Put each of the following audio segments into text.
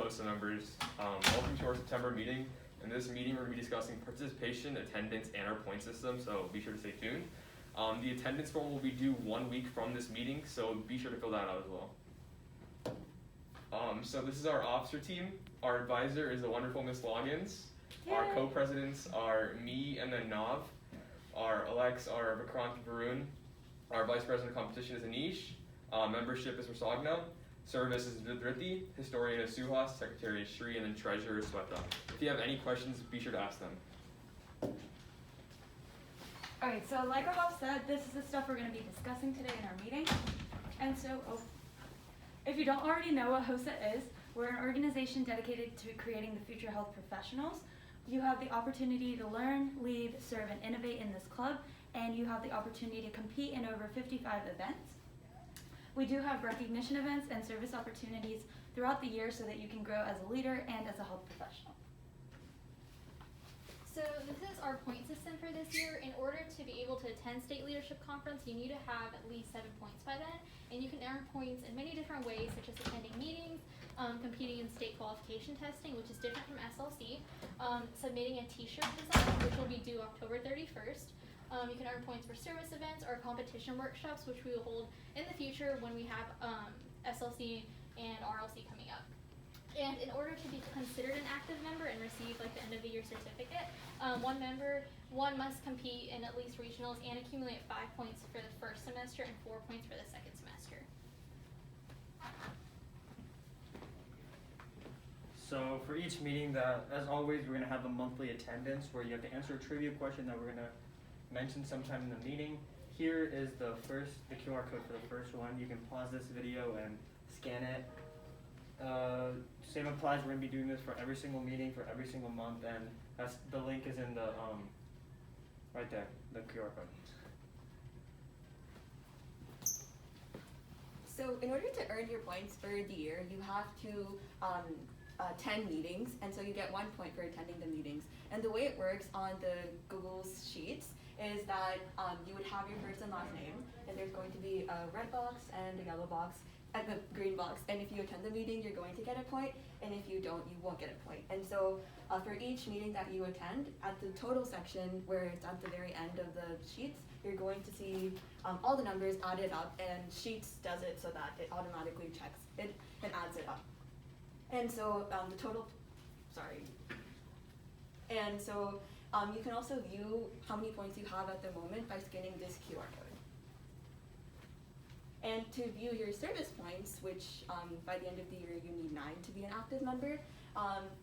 HOSA members. Welcome to our September meeting. In this meeting, we're going to be discussing participation, attendance, and our point system, so be sure to stay tuned. The attendance form will be due 1 week from this meeting, so be sure to fill that out as well. So this is our officer team. Our advisor is the wonderful Miss Loggins. Yay. Our co-presidents are me and then Nav. Our elects are Vikrant and Varun. Our vice president of competition is Anish. Membership is Rasagna. Service is Vidriti. Historian is Suhas. Secretary is Shri. And then treasurer is Sweta. If you have any questions, be sure to ask them. Alright, so like Rahaf said, this is the stuff we're going to be discussing today in our meeting. And so, if you don't already know what HOSA is, we're an organization dedicated to creating the future health professionals. You have the opportunity to learn, lead, serve, and innovate in this club, and you have the opportunity to compete in over 55 events. We do have recognition events and service opportunities throughout the year so that you can grow as a leader and as a health professional. So this is our point system for this year. In order to be able to attend State Leadership Conference, you need to have at least 7 points by then. And you can earn points in many different ways, such as attending meetings, competing in state qualification testing, which is different from SLC, submitting a t-shirt design, which will be due October 31st. You can earn points for service events or competition workshops, which we will hold in the future when we have SLC and RLC coming up. And in order to be considered an active member and receive like the end of the year certificate, one must compete in at least regionals and accumulate 5 points for the first semester and 4 points for the second semester. So for each meeting, as always, we're going to have a monthly attendance where you have to answer a trivia question that we're going to mention sometime in the meeting. Here is the QR code for the first one. You can pause this video and scan it. Same applies. We're going to be doing this for every single meeting for every single month, and the link is in the right there, the QR code. So in order to earn your points for the year, you have to attend meetings, and so you get 1 point for attending the meetings. And the way it works on the Google Sheets is that you would have your first and last name, and there's going to be a red box and a yellow box and the green box. And if you attend the meeting, you're going to get a point, and if you don't, you won't get a point. And so for each meeting that you attend, at the total section where it's at the very end of the sheets, you're going to see all the numbers added up, and Sheets does it so that it automatically checks it and adds it up. And so you can also view how many points you have at the moment by scanning this QR code. And to view your service points, which by the end of the year you need 9 to be an active member,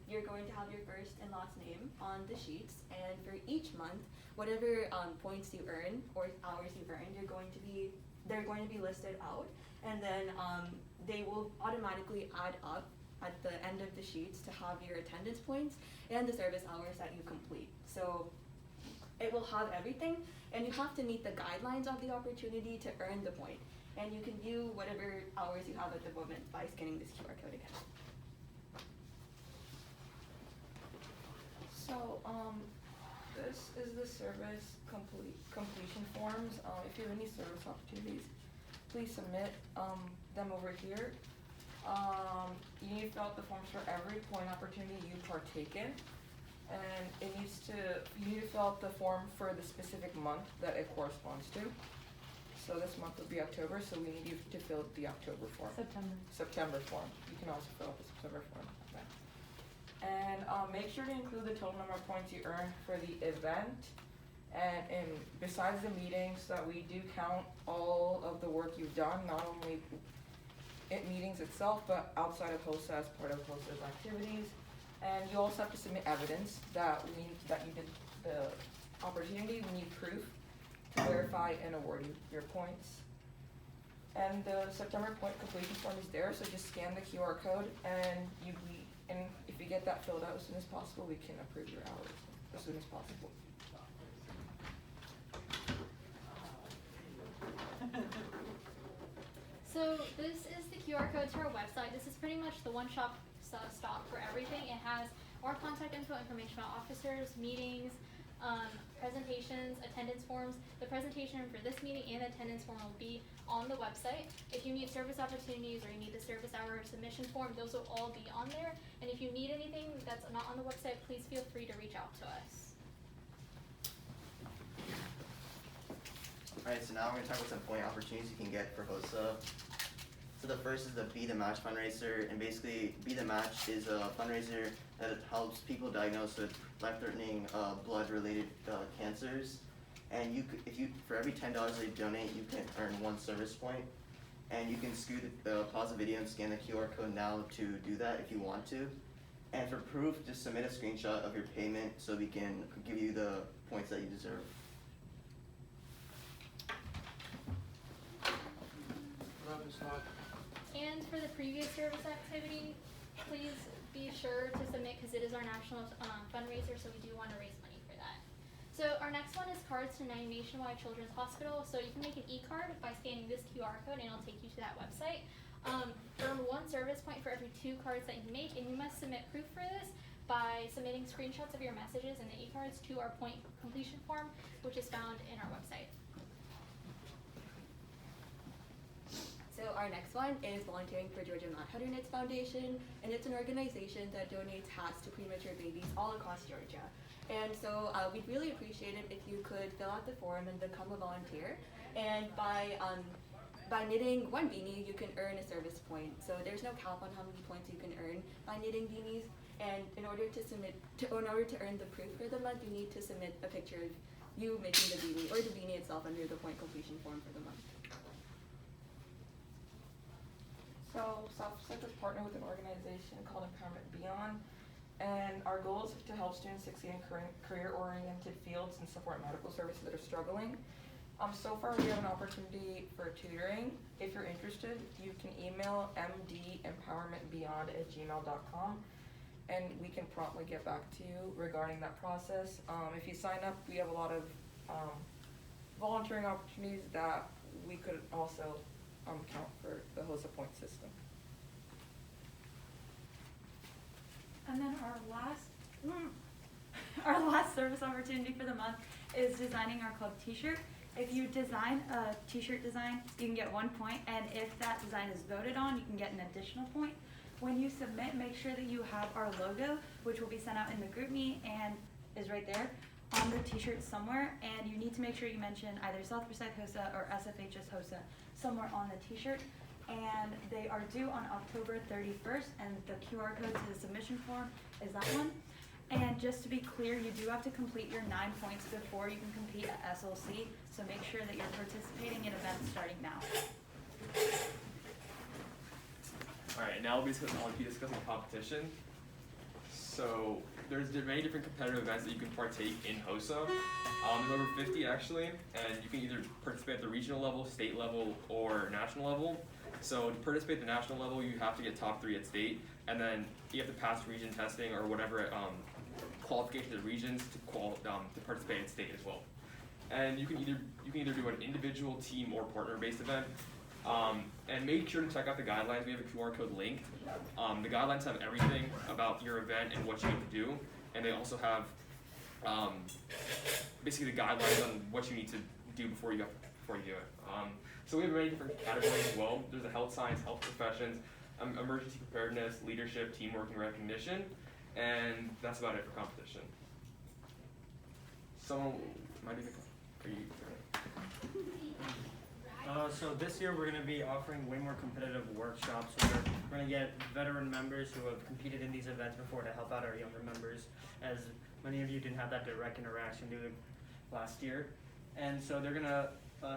you're going to have your first and last name on the sheets, and for each month, whatever points you earn or hours you've earned, they're going to be listed out, and then they will automatically add up at the end of the sheets to have your attendance points and the service hours that you complete. So it will have everything, and you have to meet the guidelines of the opportunity to earn the point. And you can view whatever hours you have at the moment by scanning this QR code again. So this is the service completion forms. If you have any service opportunities, please submit them over here. You need to fill out the forms for every point opportunity you partake in, and you need to fill out the form for the specific month that it corresponds to. So this month will be October, so we need you to fill out the October form. September form. You can also fill out the September form. Okay. And make sure to include the total number of points you earn for the event. And besides the meetings, that we do count all of the work you've done, not only at meetings itself, but outside of HOSA as part of HOSA's activities. And you also have to submit evidence that you did the opportunity. We need proof to verify and award you your points. And the September point completion form is there, so just scan the QR code, and if you get that filled out as soon as possible, we can approve your hours as soon as possible. So this is the QR code to our website. This is pretty much the one-stop for everything. It has our contact information about officers, meetings, presentations, attendance forms. The presentation for this meeting and the attendance form will be on the website. If you need service opportunities or you need the service hour submission form, those will all be on there. And if you need anything that's not on the website, please feel free to reach out to us. Alright, so now we're going to talk about some point opportunities you can get for HOSA. So the first is the Be the Match fundraiser, and basically Be the Match is a fundraiser that helps people diagnosed with life-threatening blood-related cancers. And for every $10 they donate, you can earn 1 service point. And you can pause the video and scan the QR code now to do that if you want to. And for proof, just submit a screenshot of your payment so we can give you the points that you deserve. And for the previous service activity, please be sure to submit because it is our national fundraiser, so we do want to raise money for that. So our next one is cards to Nationwide Children's Hospital. So you can make an e-card by scanning this QR code and it'll take you to that website. Earn 1 service point for every 2 cards that you make, and you must submit proof for this by submitting screenshots of your messages and the e-cards to our point completion form, which is found in our website. So our next one is volunteering for Georgia Mad Hatter Knits Foundation, and it's an organization that donates hats to premature babies all across Georgia. And so we'd really appreciate it if you could fill out the form and become a volunteer. And by knitting 1 beanie, you can earn a service point. So there's no cap on how many points you can earn by knitting beanies. And in order to earn the proof for the month, you need to submit a picture of you making the beanie or the beanie itself under the point completion form for the month. So South Pacific is partnered with an organization called Empowerment Beyond, and our goal is to help students succeed in career-oriented fields and support medical services that are struggling. So far we have an opportunity for tutoring. If you're interested, you can email mdempowermentbeyond@gmail.com and we can promptly get back to you regarding that process. If you sign up, we have a lot of volunteering opportunities that we could also count for the HOSA point system. And then our last service opportunity for the month is designing our club t-shirt. If you design a t-shirt design, you can get 1 point, and if that design is voted on, you can get an additional point. When you submit, make sure that you have our logo, which will be sent out in the group me and is right there on the t-shirt somewhere, and you need to make sure you mention either South Forsyth HOSA or SFHS HOSA somewhere on the t-shirt. And they are due on October 31st, and the QR code to the submission form is that one. And just to be clear, you do have to complete your 9 points before you can compete at SLC, so make sure that you're participating in events starting now. Alright, now I'll be discussing competition. So there's many different competitive events that you can partake in HOSA. There's over 50 actually, and you can either participate at the regional level, state level, or national level. So to participate at the national level, you have to get top 3 at state, and then you have to pass region testing or whatever qualification to the regions to participate at state as well. And you can either do an individual, team, or partner-based event. And make sure to check out the guidelines. We have a QR code linked. The guidelines have everything about your event and what you need to do, and they also have basically the guidelines on what you need to do before you do it. So we have many different categories as well. There's a health science, health professions, emergency preparedness, leadership, teamwork, and recognition, and that's about it for competition. Someone might even for you. So this year we're going to be offering way more competitive workshops where we're going to get veteran members who have competed in these events before to help out our younger members, as many of you didn't have that direct interaction due to last year. And so they're going to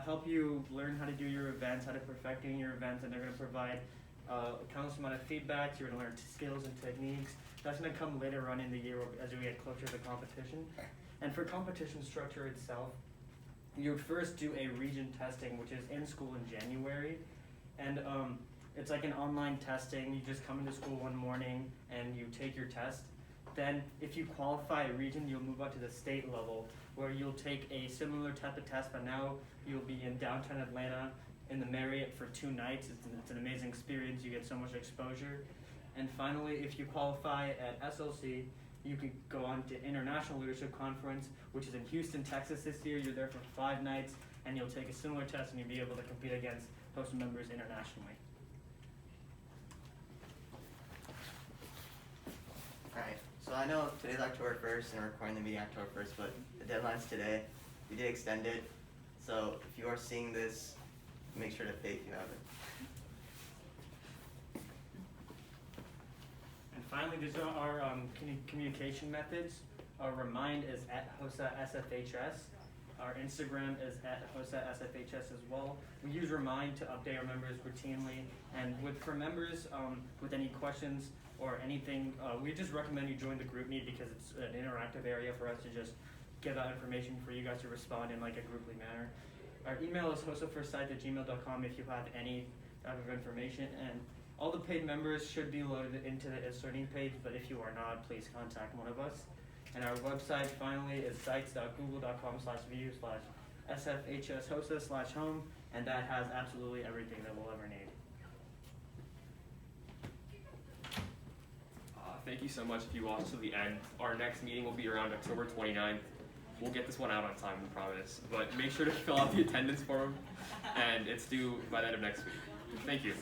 help you learn how to do your events, how to perfect doing your events, and they're going to provide a countless amount of feedback. You're going to learn skills and techniques. That's going to come later on in the year as we get closer to the competition. And for competition structure itself, you would first do a region testing, which is in school in January, and it's like an online testing. You just come into school one morning and you take your test. Then if you qualify a region, you'll move up to the state level, where you'll take a similar type of test, but now you'll be in downtown Atlanta in the Marriott for 2 nights. It's an amazing experience. You get so much exposure. And finally, if you qualify at SLC, You can go on to International Leadership Conference, which is in Houston, Texas this year. You're there for 5 nights, and you'll take a similar test, and you'll be able to compete against HOSA members internationally. Alright, so I know today's October 1st and we're recording the meeting October 1st, but the deadline's today. We did extend it, so if you are seeing this, make sure to pay if you haven't. And finally, these are our communication methods. Our Remind is at HOSA SFHS. Our Instagram is at HOSA SFHS as well. We use Remind to update our members routinely. And for members with any questions or anything, we just recommend you join the group meet because it's an interactive area for us to just give out information for you guys to respond in like a grouply manner. Our email is hosafirstSight@gmail.com if you have any type of information. And all the paid members should be loaded into the inserting page, but if you are not, please contact one of us. And our website finally is sites.google.com/view/sfhshosa/home, and that has absolutely everything that we'll ever need. Thank you so much if you watched to the end. Our next meeting will be around October 29th. We'll get this one out on time, we promise. But make sure to fill out the attendance form, and it's due by the end of next week. Thank you.